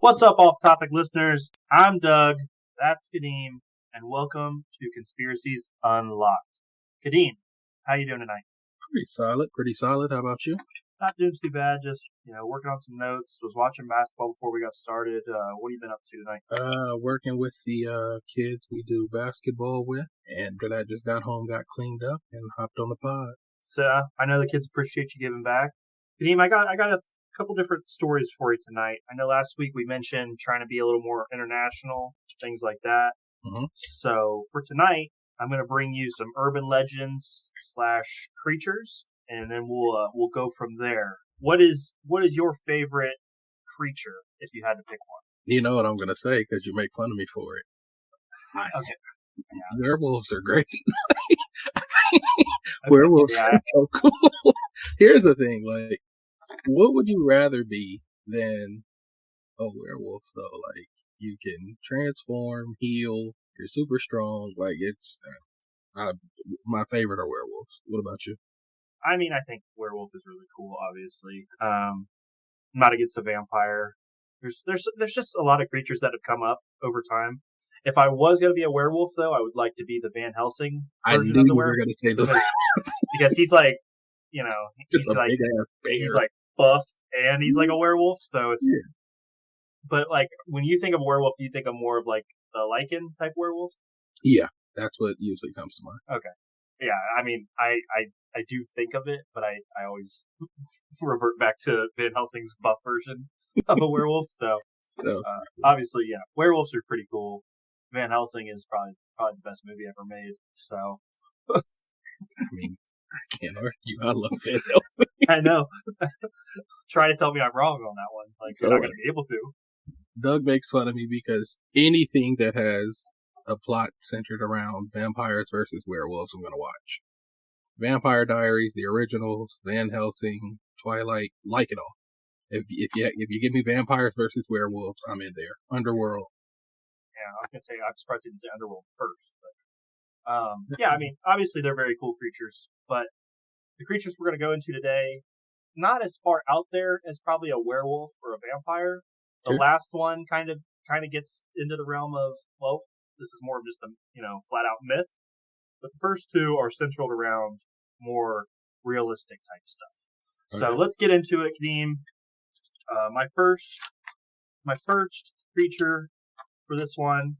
What's up, off-topic listeners? I'm Doug. That's Kadeem, and welcome to Conspiracies Unlocked. Kadeem, how you doing tonight? Pretty solid. How about you? Not doing too bad. Just working on some notes. Was watching basketball before we got started. What have you been up to tonight? Working with the kids we do basketball with, and I just got home, got cleaned up, and hopped on the pod. So I know the kids appreciate you giving back. Kadeem, I got a couple different stories for you tonight. I know last week we mentioned trying to be a little more international, things like that. Mm-hmm. So for tonight, I'm going to bring you some urban legends / creatures, and then we'll go from there. What is your favorite creature if you had to pick one? You know what I'm gonna say because you make fun of me for it. Okay. Werewolves are great. Werewolves are so cool. Here's the thing, like, what would you rather be than a werewolf though? Like, you can transform, heal, you're super strong. Like, it's my favorite are werewolves. What about you? I mean, I think werewolf is really cool. Obviously, I'm not against a vampire. There's just a lot of creatures that have come up over time. If I was going to be a werewolf, though, I would like to be the Van Helsing version of the werewolf. Going to say the because he's like, he's like buff and he's like a werewolf. So it's, but like when you think of werewolf, do you think of more of like the lichen type werewolf? Yeah, that's what usually comes to mind. Okay, yeah. I mean, I do think of it, but I always revert back to Van Helsing's buff version of a werewolf. So obviously, yeah, werewolves are pretty cool. Van Helsing is probably the best movie ever made. So, I mean, I can't argue. I love Van Helsing. I know. Try to tell me I'm wrong on that one. Like, you're not going to be able to. Doug makes fun of me because anything that has a plot centered around vampires versus werewolves, I'm going to watch. Vampire Diaries, the originals, Van Helsing, Twilight, like it all. If you give me vampires versus werewolves, I'm in there. Underworld. Yeah, I was gonna say I'm surprised you didn't say Underworld first, but yeah, I mean, obviously they're very cool creatures, but the creatures we're gonna go into today, not as far out there as probably a werewolf or a vampire. The last one kind of gets into the realm of, well, this is more of just a flat out myth, but the first two are centered around more realistic type stuff. So let's get into it, Kadeem. My first creature for this one,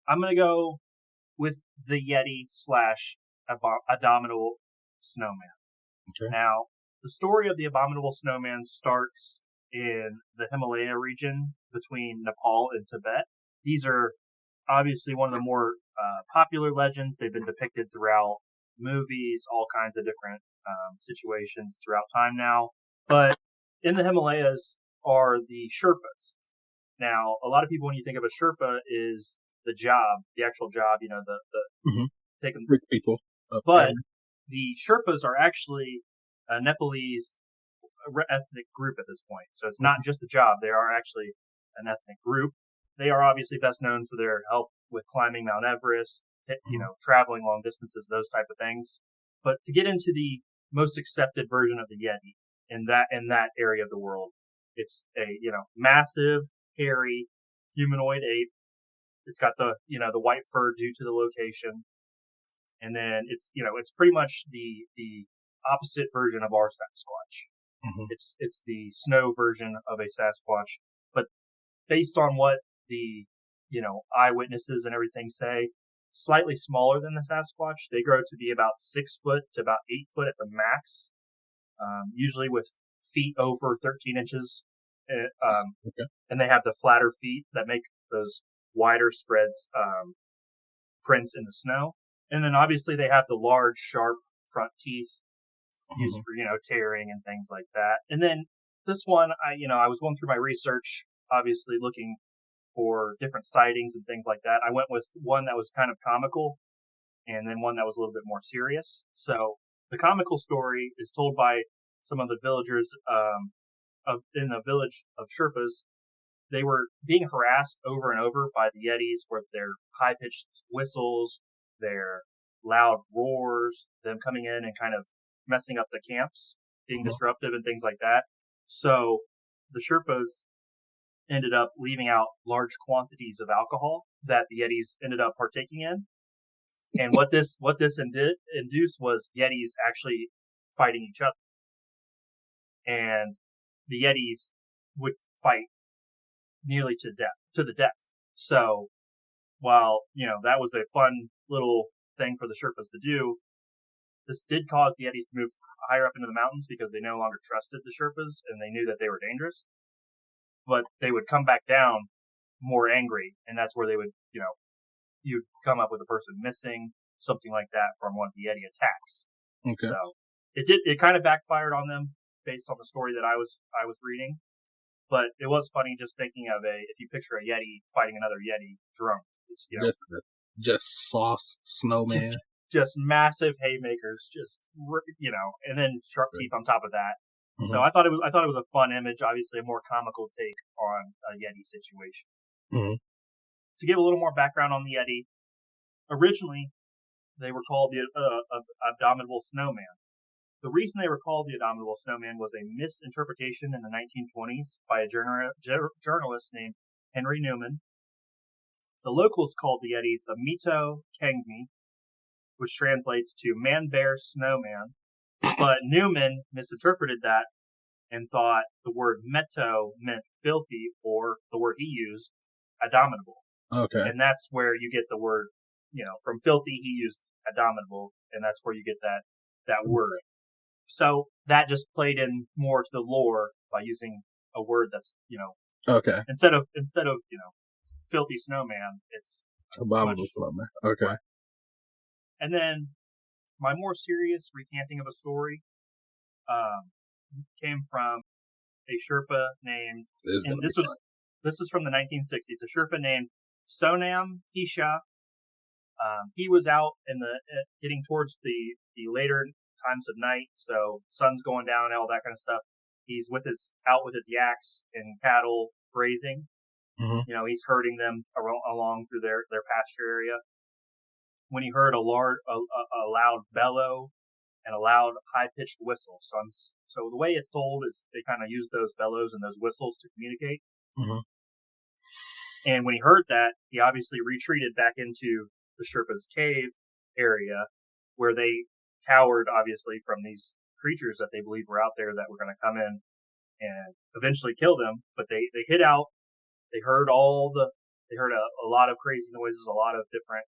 I'm going to go with the Yeti / abominable snowman. Okay. Now, the story of the abominable snowman starts in the Himalaya region between Nepal and Tibet. These are obviously one of the more popular legends. They've been depicted throughout movies, all kinds of different situations throughout time now. But in the Himalayas are the Sherpas. Now, a lot of people, when you think of a Sherpa, is the job, the actual job, the taking people. But the Sherpas are actually a Nepalese ethnic group at this point. So it's not just a job. They are actually an ethnic group. They are obviously best known for their help with climbing Mount Everest, traveling long distances, those type of things. But to get into the most accepted version of the Yeti in that area of the world, it's a, massive, hairy, humanoid ape. It's got the white fur due to the location. And then it's pretty much the opposite version of our Sasquatch. Mm-hmm. It's the snow version of a Sasquatch, but based on what the eyewitnesses and everything say, slightly smaller than the Sasquatch. They grow to be about 6 foot to about 8 foot at the max, usually with feet over 13 inches. And they have the flatter feet that make those wider spreads prints in the snow. And then obviously they have the large, sharp front teeth used for, tearing and things like that. And then this one, I was going through my research, obviously looking for different sightings and things like that. I went with one that was kind of comical and then one that was a little bit more serious. So the comical story is told by some of the villagers in the village of Sherpas. They were being harassed over and over by the Yetis with their high-pitched whistles, their loud roars, them coming in and kind of messing up the camps, being disruptive and things like that. So the Sherpas ended up leaving out large quantities of alcohol that the Yetis ended up partaking in. And what this induced was Yetis actually fighting each other. And the Yetis would fight nearly to the death. So while, that was a fun little thing for the Sherpas to do, this did cause the Yetis to move higher up into the mountains because they no longer trusted the Sherpas and they knew that they were dangerous. But they would come back down more angry, and that's where they would, you'd come up with a person missing, something like that from one of the Yeti attacks. Okay. So it kind of backfired on them based on the story that I was reading. But it was funny just thinking of if you picture a Yeti fighting another Yeti drunk. It's, just sauce snowman. Just massive haymakers, and then sharp teeth on top of that. Mm-hmm. So I thought it was a fun image, obviously a more comical take on a Yeti situation. Mm-hmm. To give a little more background on the Yeti, originally they were called the Abominable Snowman. The reason they were called the Abominable Snowman was a misinterpretation in the 1920s by a journalist named Henry Newman. The locals called the Yeti the Mito Kangmi, which translates to man-bear-snowman. But Newman misinterpreted that and thought the word meto meant filthy, or the word he used, abominable. Okay. And that's where you get the word, from filthy he used abominable, and that's where you get that word. So that just played in more to the lore by using a word that's, okay. Instead of filthy snowman, it's abominable snowman. Okay. Right. And then my more serious recanting of a story came from a Sherpa named, and this is from the 1960s, a Sherpa named Sonam Hisha. He was out getting towards the later times of night, so sun's going down, all that kind of stuff. He's out with his yaks and cattle grazing. Mm-hmm. He's herding them along through their pasture area. When he heard a loud bellow and a loud high-pitched whistle. So the way it's told is they kind of use those bellows and those whistles to communicate. Mm-hmm. And when he heard that, he obviously retreated back into the Sherpa's cave area, where they cowered, obviously, from these creatures that they believed were out there that were going to come in and eventually kill them. But they hid out. They heard a lot of crazy noises, a lot of different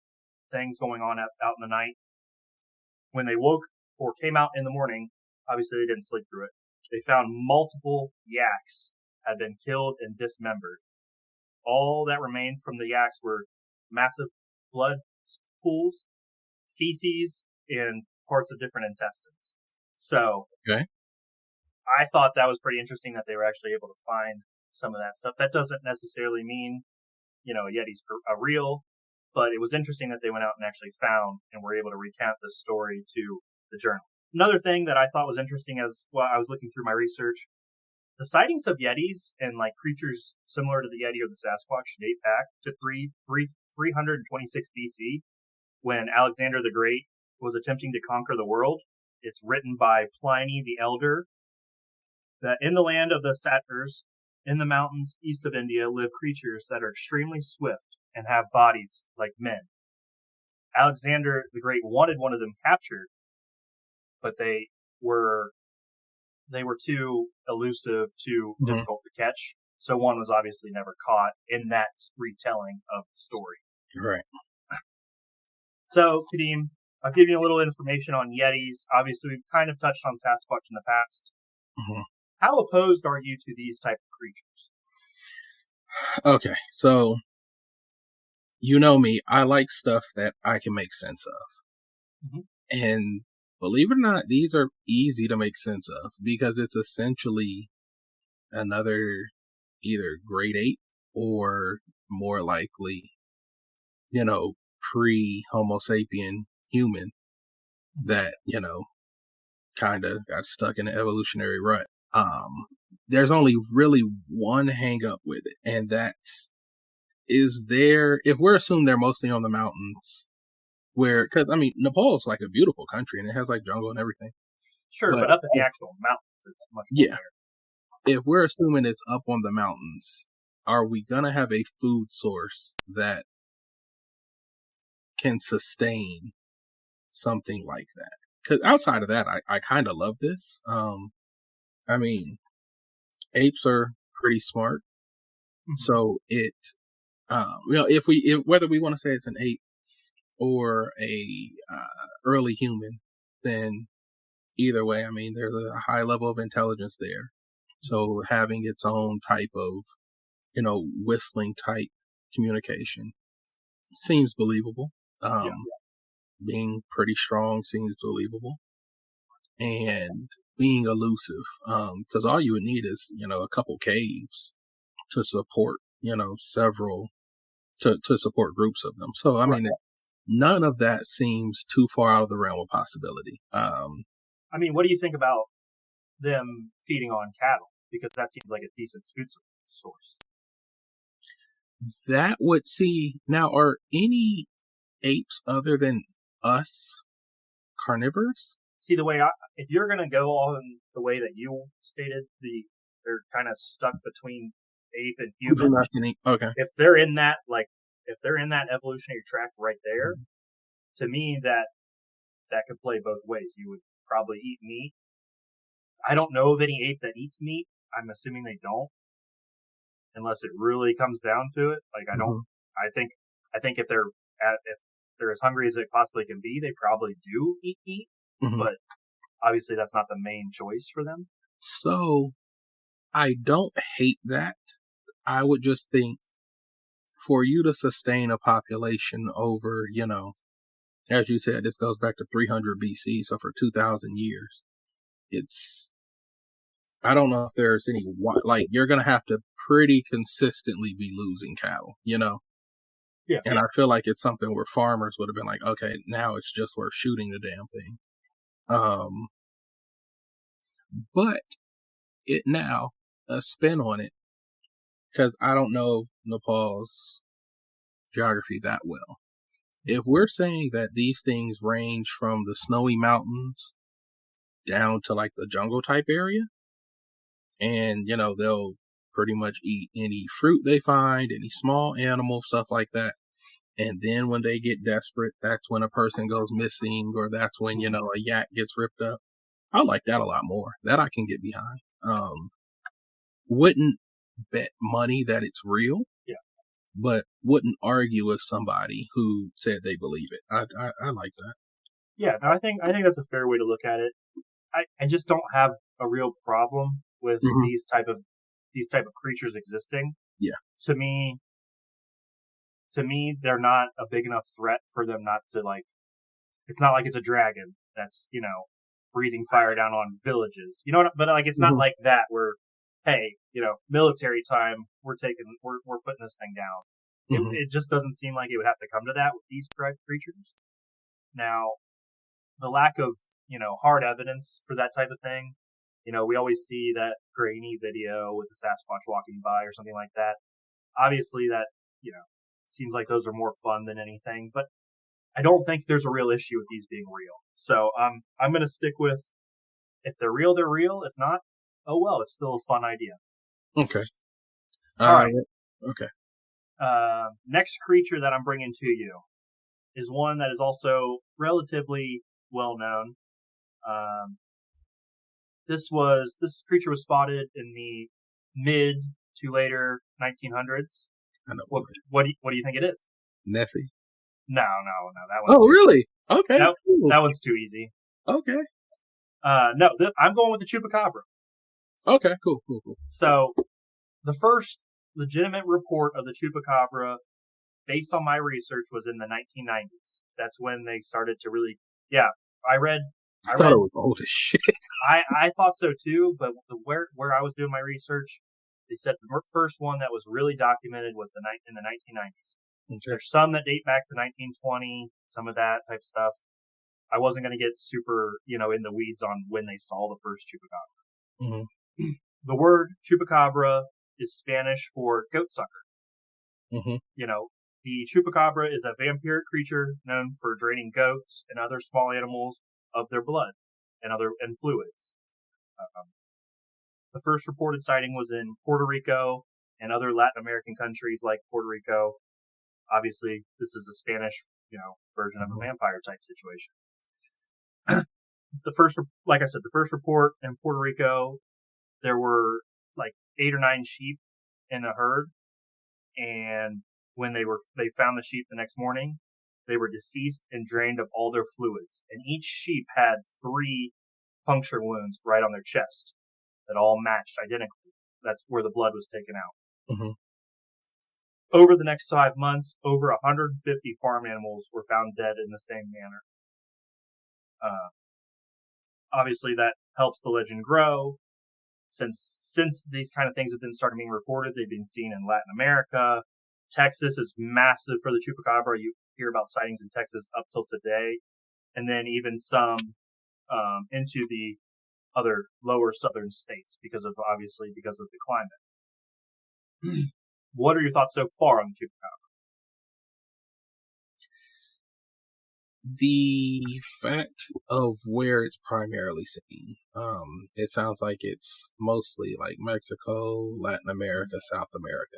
things going on out in the night. When they woke or came out in the morning, obviously they didn't sleep through it. They found multiple yaks had been killed and dismembered. All that remained from the yaks were massive blood pools, feces, and parts of different intestines. So, okay. I thought that was pretty interesting that they were actually able to find some of that stuff. That doesn't necessarily mean, Yetis are real, but it was interesting that they went out and actually found and were able to recount this story to the journal. Another thing that I thought was interesting as I was looking through my research, the sightings of Yetis and creatures similar to the Yeti or the Sasquatch date back to 326 BC, when Alexander the Great was attempting to conquer the world. It's written by Pliny the Elder that in the land of the satyrs, in the mountains east of India, live creatures that are extremely swift and have bodies like men. Alexander the Great wanted one of them captured, but they were too elusive, too difficult to catch. So one was obviously never caught in that retelling of the story. Right. So, Kadeem, I'll give you a little information on Yetis. Obviously, we've kind of touched on Sasquatch in the past. Mm-hmm. How opposed are you to these type of creatures? Okay, so you know me, I like stuff that I can make sense of. Mm-hmm. And believe it or not, these are easy to make sense of because it's essentially another either grade 8 or more likely, pre-Homo sapien human that, kind of got stuck in an evolutionary rut. There's only really one hang up with it, and that's if we're assuming they're mostly on the mountains, because Nepal's like a beautiful country and it has like jungle and everything. Sure, but up in the actual mountains, it's much more If we're assuming it's up on the mountains, are we going to have a food source that can sustain something like that? Because outside of that, I kind of love this. I mean, apes are pretty smart. So it, if whether we want to say it's an ape or a early human, then either way, I mean, there's a high level of intelligence there. So having its own type of, whistling type communication seems believable. Being pretty strong seems believable. And being elusive, because all you would need is, a couple caves to support, several, to support groups of them. So, I mean, none of that seems too far out of the realm of possibility. I mean, what do you think about them feeding on cattle? Because that seems like a decent food source. That would now, are any apes other than us carnivorous? See, if you're going to go on the way that you stated, they're kind of stuck between ape and human. Okay. If they're in that evolutionary track right there, to me, that could play both ways. You would probably eat meat. I don't know of any ape that eats meat. I'm assuming they don't, unless it really comes down to it. Like, I don't. I think if they're as hungry as they possibly can be, they probably do eat meat. But obviously, that's not the main choice for them. So, I don't hate that. I would just think, for you to sustain a population over, as you said, this goes back to 300 BC, so for 2,000 years, I don't know if there's any, you're going to have to pretty consistently be losing cattle, Yeah. And I feel like it's something where farmers would have been like, okay, now it's just worth shooting the damn thing. But it now, a spin on it, because I don't know Nepal's geography that well. If we're saying that these things range from the snowy mountains down to like the jungle type area, and they'll pretty much eat any fruit they find, any small animal, stuff like that. And then when they get desperate, that's when a person goes missing, or that's when, a yak gets ripped up. I like that a lot more. That I can get behind. Wouldn't bet money that it's real. Yeah. But wouldn't argue with somebody who said they believe it. I like that. Yeah, no, I think that's a fair way to look at it. I just don't have a real problem with these type of creatures existing. Yeah. To me, they're not a big enough threat for them not to it's not like it's a dragon that's, breathing fire down on villages. But it's not like that where, hey, military time, we're putting this thing down. It just doesn't seem like it would have to come to that with these creatures. Now, the lack of, hard evidence for that type of thing, we always see that grainy video with the Sasquatch walking by or something like that. Obviously that, seems like those are more fun than anything, but I don't think there's a real issue with these being real. So, I'm going to stick with, if they're real, they're real. If not, oh well, it's still a fun idea. Okay. All right. Okay. Next creature that I'm bringing to you is one that is also relatively well known. This creature was spotted in the mid to later 1900s. I know. What do you think it is? Nessie. No. That one's really? Okay. That one's too easy. Okay. No, I'm going with the Chupacabra. Okay, cool. So, the first legitimate report of the Chupacabra, based on my research, was in the 1990s. That's when they started to really, I thought it was old as shit. I thought so too, but where I was doing my research, they said the first one that was really documented was in the 1990s. Okay. There's some that date back to 1920, some of that type stuff. I wasn't going to get super, in the weeds on when they saw the first Chupacabra. The word Chupacabra is Spanish for goat sucker. The Chupacabra is a vampiric creature known for draining goats and other small animals of their blood and fluids. The first reported sighting was in Puerto Rico and other Latin American countries like Puerto Rico. Obviously, this is a Spanish, version of a vampire type situation. Like I said, the first report in Puerto Rico, there were like 8 or 9 sheep in a herd, and when they found the sheep the next morning, they were deceased and drained of all their fluids, and each sheep had 3 puncture wounds right on their chest that all matched identically. That's where the blood was taken out. Mm-hmm. Over the next 5 months, over 150 farm animals were found dead in the same manner. Obviously, that helps the legend grow. Since these kind of things have been started being reported, they've been seen in Latin America. Texas is massive for the Chupacabra. You hear about sightings in Texas up till today, and then even some into the other lower southern states because of the climate. What are your thoughts so far on the Chupacabra? The fact of where it's primarily seen, it sounds like it's mostly like Mexico, Latin America, South America.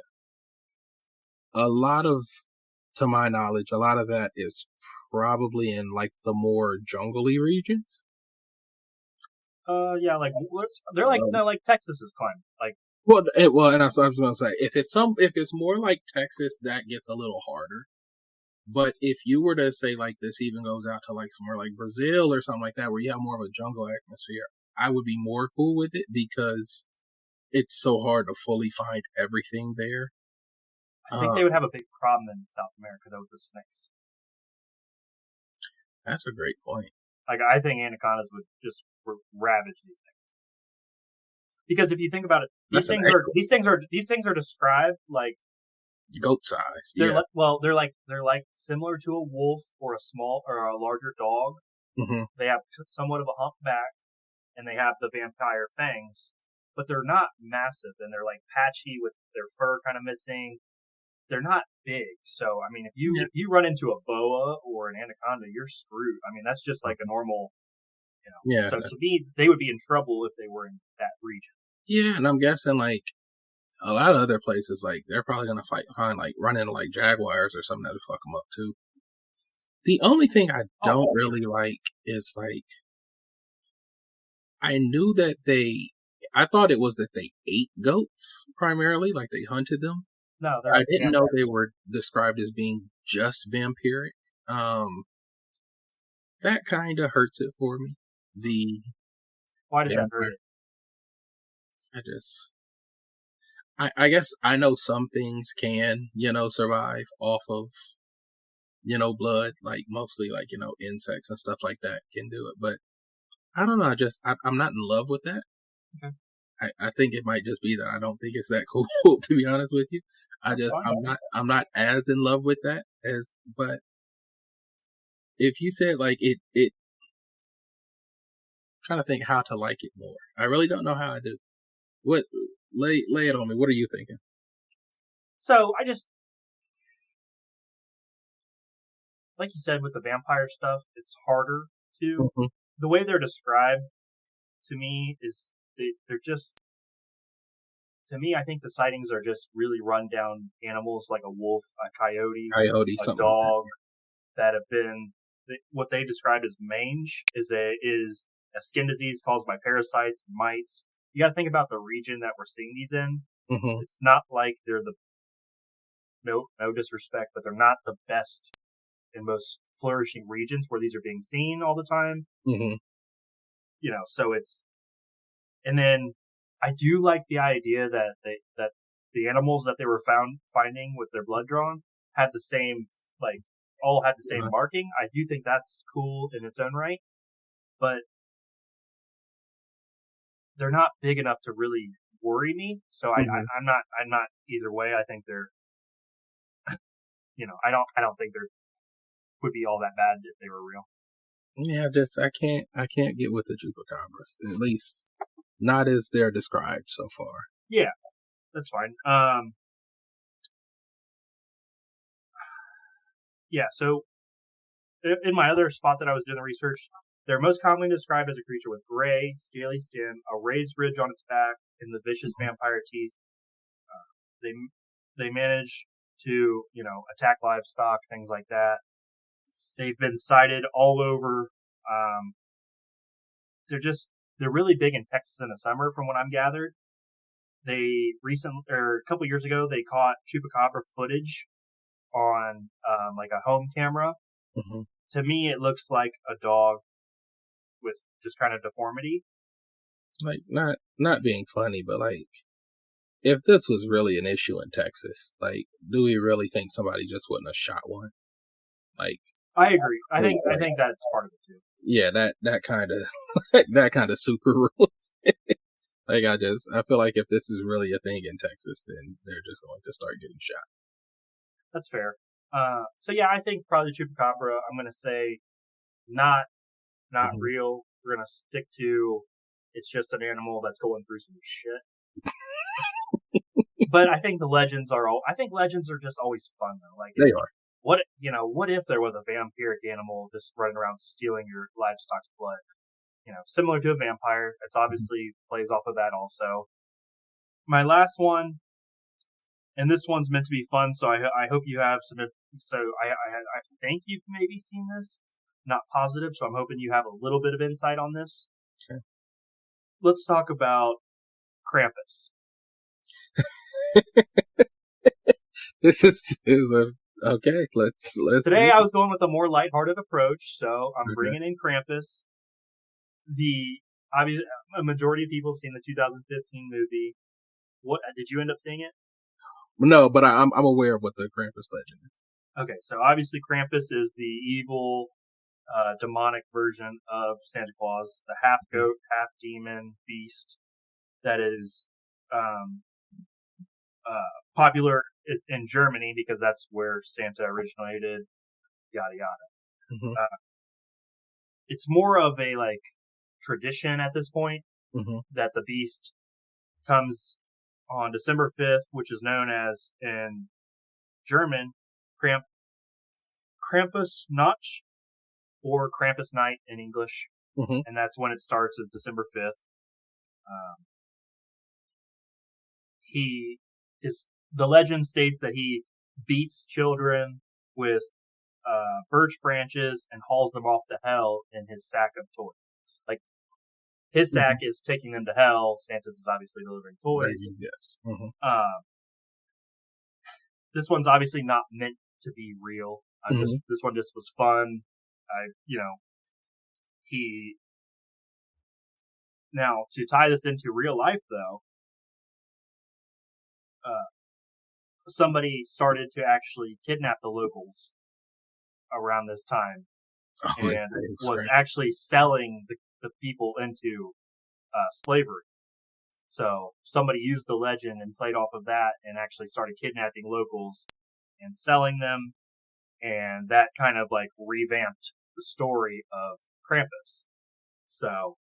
To my knowledge, a lot of that is probably in like the more jungly regions. Yeah, like they're like Texas's climate, like. And I was going to say, if it's more like Texas, that gets a little harder. But if you were to say like this even goes out to like somewhere like Brazil or something like that, where you have more of a jungle atmosphere, I would be more cool with it because it's so hard to fully find everything there. I think they would have a big problem in South America though with the snakes. That's a great point. Like I think anacondas would just ravage these things. Because if you think about it, these things are described like goat size. They're like similar to a wolf or a larger dog. Mm-hmm. They have somewhat of a hump back, and they have the vampire fangs, but they're not massive, and they're like patchy with their fur kind of missing. They're not big, so I mean, if you run into a boa or an anaconda, you're screwed. I mean, that's just like a normal, Yeah. So to me, they would be in trouble if they were in that region. Yeah, and I'm guessing like a lot of other places, like they're probably gonna run into like jaguars or something that'll fuck them up too. The only thing I don't really like is like I knew that I thought it was that they ate goats primarily, like they hunted them. No, I didn't know they were described as being just vampiric. That kind of hurts it for me. Why does that hurt it? I guess I know some things can, survive off of, blood, like mostly like, insects and stuff like that can do it. But I don't know. I'm not in love with that. Okay. I think it might just be that I don't think it's that cool, to be honest with you. I'm not as in love with that but if you said like it, I'm trying to think how to like it more. I really don't know how I do. Lay it on me. What are you thinking? So like you said, with the vampire stuff, it's harder to. Mm-hmm. The way they're described to me is they're just. To me, I think the sightings are just really run down animals like a wolf, a coyote, a dog that have been. What they describe as mange is a skin disease caused by parasites, mites. You got to think about the region that we're seeing these in. Mm-hmm. It's not like they're no disrespect, but they're not the best and most flourishing regions where these are being seen all the time. Mm-hmm. So it's, and then I do like the idea that the animals that they were finding with their blood drawn had the same, all had the same marking. I do think that's cool in its own right, but they're not big enough to really worry me. So mm-hmm. I'm not either way. I think they're, I don't think they would be all that bad if they were real. Yeah, I can't get with the Chupacabras, at least not as they're described so far. Yeah, that's fine. Yeah, so in my other spot that I was doing the research, they're most commonly described as a creature with gray, scaly skin, a raised ridge on its back, and the vicious vampire teeth. they manage to attack livestock, things like that. They've been sighted all over. Um, they're really big in Texas in the summer, from what I'm gathered. They a couple years ago, they caught Chupacabra footage on like a home camera. Mm-hmm. To me, it looks like a dog with just kind of deformity. Like, not being funny, but like, if this was really an issue in Texas, like, do we really think somebody just wouldn't have shot one? Like, I agree. I think that's part of it too. Yeah, that kind of that kind of super rules. Like, I feel like if this is really a thing in Texas, then they're just going to start getting shot. That's fair. So yeah, I think probably Chupacabra. I'm gonna say not Mm-hmm. real. We're gonna stick to it's just an animal that's going through some shit. But I think legends are just always fun though. Like, They are. What if there was a vampiric animal just running around stealing your livestock's blood? Similar to a vampire. It's obviously plays off of that also. My last one, and this one's meant to be fun, so I hope you have some. So I think you've maybe seen this, not positive. So I'm hoping you have a little bit of insight on this. Sure. Let's talk about Krampus. This is okay. Let's. Today I was going with a more lighthearted approach, so I'm bringing in Krampus. Obviously, a majority of people have seen the 2015 movie. What did you end up seeing it? No, but I'm aware of what the Krampus legend is. Okay, so obviously Krampus is the evil, demonic version of Santa Claus, the half goat, half demon beast that is popular in Germany because that's where Santa originated. Yada yada. Mm-hmm. It's more of a like tradition at this point that the beast comes on December 5th, which is known as in German Krampusnacht or Krampus Night in English, and that's when it starts is December 5th. The legend states that he beats children with birch branches and hauls them off to hell in his sack of toys. Like, his sack is taking them to hell. Santa's is obviously delivering toys. Yes. This one's obviously not meant to be real. This one just was fun. Now to tie this into real life though, somebody started to actually kidnap the locals around this time, and was actually selling the people into slavery. So somebody used the legend and played off of that and actually started kidnapping locals and selling them, and that kind of like revamped the story of Krampus. So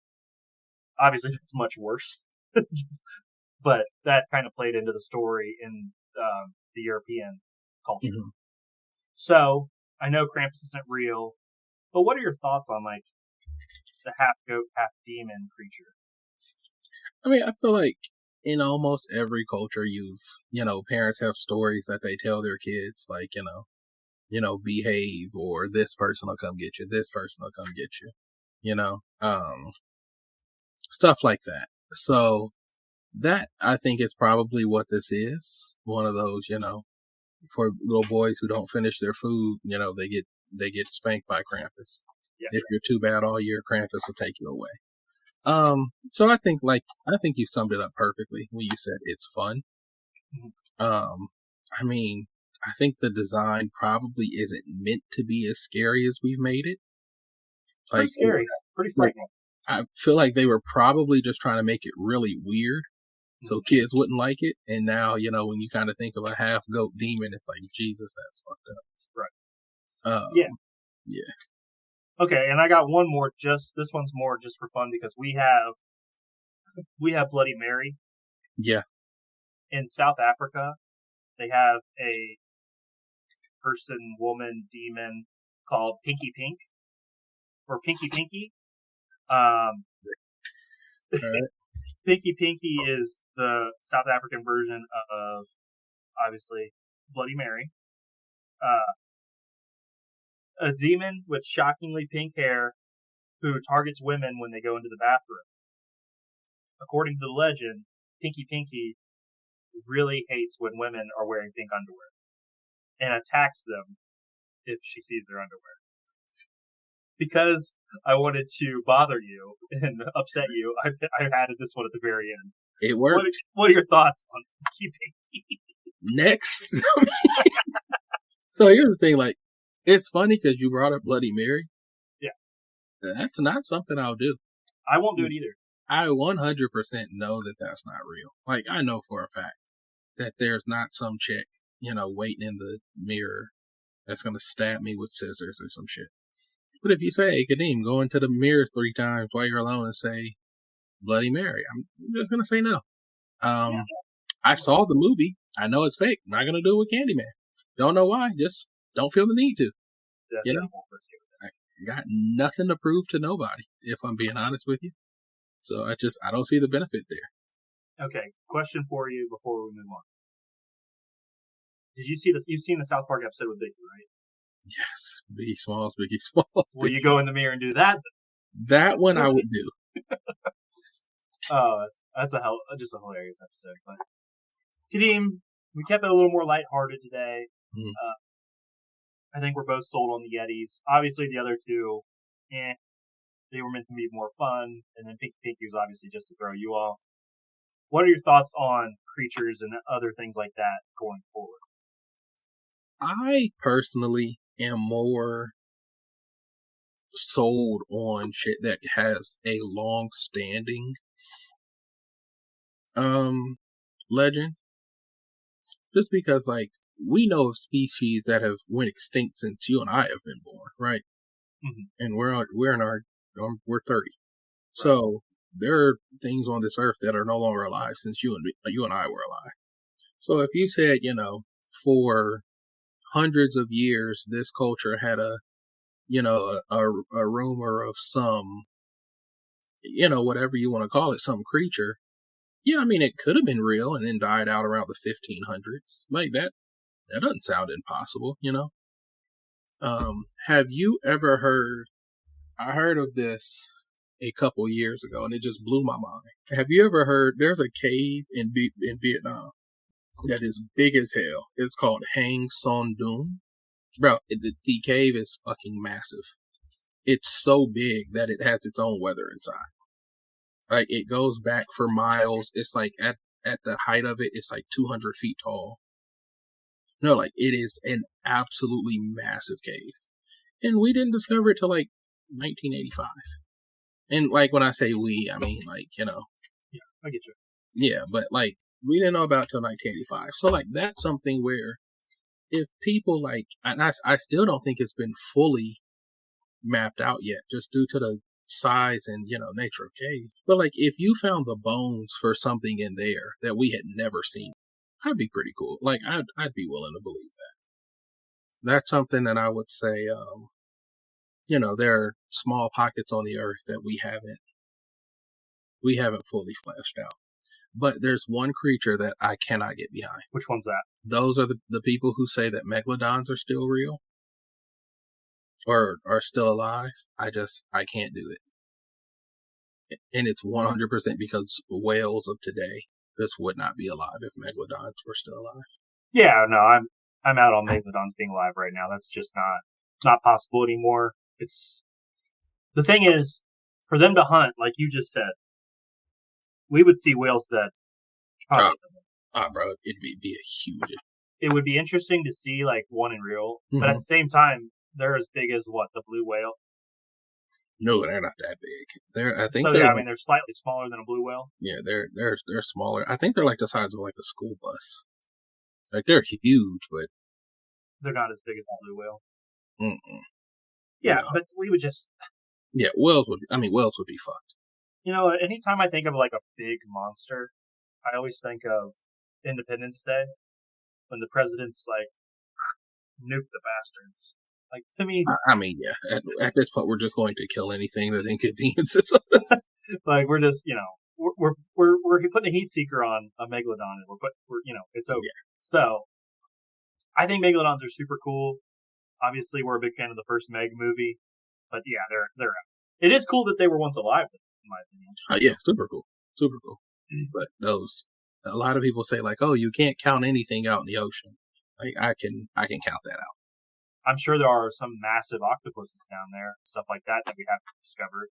obviously it's much worse, but that kind of played into the story in the European culture. So I know Krampus isn't real, but what are your thoughts on like the half goat, half demon creature? I mean, I feel like in almost every culture, parents have stories that they tell their kids, like, behave, or this person will come get you, this person will come get you, stuff like that. So that, I think, is probably what this is. One of those, for little boys who don't finish their food, they get spanked by Krampus. Yeah. If you're too bad all year, Krampus will take you away. So I think you summed it up perfectly when you said it's fun. I mean, I think the design probably isn't meant to be as scary as we've made it. It's pretty scary, pretty frightening. I feel like they were probably just trying to make it really weird so kids wouldn't like it. And now, when you kind of think of a half goat demon, it's like, Jesus, that's fucked up. Right. Yeah. Okay, and I got one more. This one's more just for fun because we have Bloody Mary. Yeah. In South Africa, they have a person, woman, demon called Pinky Pink or Pinky Pinky. Pinky Pinky is the South African version of obviously Bloody Mary. A demon with shockingly pink hair who targets women when they go into the bathroom. According to the legend, Pinky really hates when women are wearing pink underwear and attacks them if she sees their underwear. Because I wanted to bother you and upset you, I added this one at the very end. It worked. What are your thoughts on Pinky? Next. So here's the thing, like, it's funny because you brought up Bloody Mary. Yeah. That's not something I'll do. I won't do it either. I 100% know that that's not real. Like, I know for a fact that there's not some chick, waiting in the mirror that's going to stab me with scissors or some shit. But if you say, hey, Kadeem, go into the mirror 3 times while you're alone and say Bloody Mary, I'm just going to say no. I saw the movie. I know it's fake. I'm not going to do it with Candyman. Don't know why. Just don't feel the need to. I got nothing to prove to nobody, if I'm being honest with you. So I don't see the benefit there. Okay, question for you before we move on. Did you see this? You've seen the South Park episode with Biggie, right? Yes, Biggie Smalls, Biggie Smalls. Will you go in the mirror and do that? That one I would do. Oh, that's just a hilarious episode. But Kadeem, we kept it a little more lighthearted today. I think we're both sold on the Yetis. Obviously, the other two, they were meant to be more fun, and then Pinky was obviously just to throw you off. What are your thoughts on creatures and other things like that going forward? I personally am more sold on shit that has a long-standing legend. Just because, like, we know of species that have went extinct since you and I have been born, right? Mm-hmm. And we're 30. Right. So there are things on this earth that are no longer alive since you and I were alive. So if you said, for hundreds of years, this culture had a rumor of some, whatever you want to call it, some creature. Yeah, I mean, it could have been real and then died out around the 1500s. Like that doesn't sound impossible, Have you ever heard, I heard of this a couple years ago and it just blew my mind. Have you ever heard, there's a cave in Vietnam that is big as hell. It's called Hang Son Doong. Bro, the cave is fucking massive. It's so big that it has its own weather inside. Like, it goes back for miles. It's like at the height of it, it's like 200 feet tall. No, like, it is an absolutely massive cave. And we didn't discover it till like 1985. And like, when I say we, I mean like, Yeah, I get you. Yeah, but like, we didn't know about it till 1985. So like, that's something where if people like, and I still don't think it's been fully mapped out yet, just due to the size and nature of caves. But like, if you found the bones for something in there that we had never seen, that'd be pretty cool. Like, I'd be willing to believe that. That's something that I would say. There are small pockets on the earth that we haven't fully fleshed out. But there's one creature that I cannot get behind. Which one's that? Those are the people who say that megalodons are still real or are still alive. I can't do it. And it's 100% because whales of today just would not be alive if megalodons were still alive. Yeah, no, I'm out on megalodons being alive right now. That's just not possible anymore. The thing is, for them to hunt, like you just said, we would see whales dead constantly. Bro, it'd be a huge. It would be interesting to see like one in real, mm-hmm. But at the same time, they're as big as what, the blue whale? No, they're not that big. I think they're slightly smaller than a blue whale. Yeah, they're smaller. I think they're like the size of like a school bus. Like, they're huge, but they're not as big as the blue whale. Mm-mm. Yeah, but we would just. Yeah, whales would be fucked. Anytime I think of like a big monster, I always think of Independence Day when the president's like, nuke the bastards. Like, to me, I mean, yeah. At this point, we're just going to kill anything that inconveniences us. Like, we're just, we're putting a heat seeker on a megalodon, and we're it's over. Yeah. So I think megalodons are super cool. Obviously, we're a big fan of the first Meg movie, but yeah, they're out. It is cool that they were once alive, in my opinion. Yeah, super cool, super cool. But a lot of people say like, oh, you can't count anything out in the ocean. Like I can count that out. I'm sure there are some massive octopuses down there, stuff like that we haven't discovered.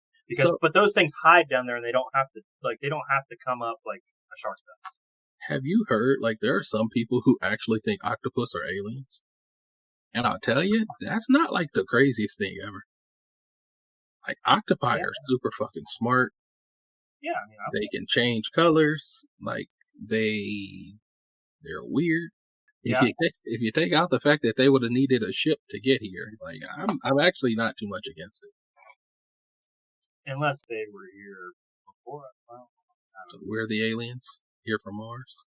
But those things hide down there, and they don't have to come up like a shark does. Have you heard, like, there are some people who actually think octopus are aliens? And I'll tell you, that's not, like, the craziest thing ever. Like, octopi are super fucking smart. Yeah, I mean, they can change colors. Like, they're weird. Yeah. If you take out the fact that they would have needed a ship to get here, like, I'm actually not too much against it. Unless they were here before. Well, so we're the aliens here from Mars.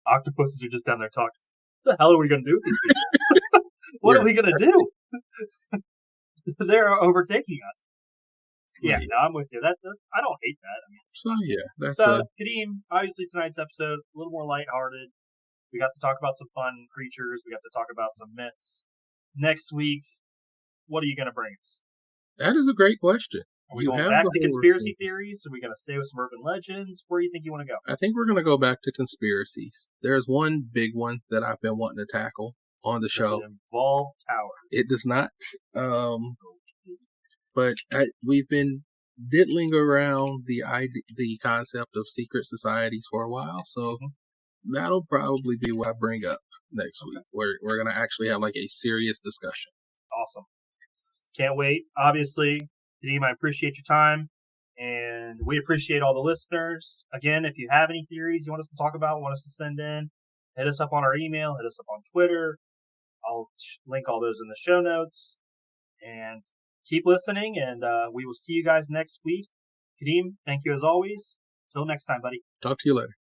Octopuses are just down there talking. What the hell are we going to do with these people? What are we going to do? They're overtaking us. Yeah, no, I'm with you. I don't hate that. I mean, Kadeem, obviously tonight's episode a little more lighthearted. We got to talk about some fun creatures. We got to talk about some myths. Next week, what are you going to bring us? That is a great question. Are we going back to conspiracy theories? Are we going to stay with some urban legends? Where do you think you want to go? I think we're going to go back to conspiracies. There's one big one that I've been wanting to tackle on the show. Does it involve towers? It does not. But we've been diddling around the concept of secret societies for a while, so that'll probably be what I bring up next week. We're going to actually have like a serious discussion. Awesome. Can't wait. Obviously, Kadeem, I appreciate your time, and we appreciate all the listeners. Again, if you have any theories you want us to talk about, want us to send in, hit us up on our email, hit us up on Twitter. I'll link all those in the show notes. And keep listening, and we will see you guys next week. Kadeem, thank you as always. Till next time, buddy. Talk to you later.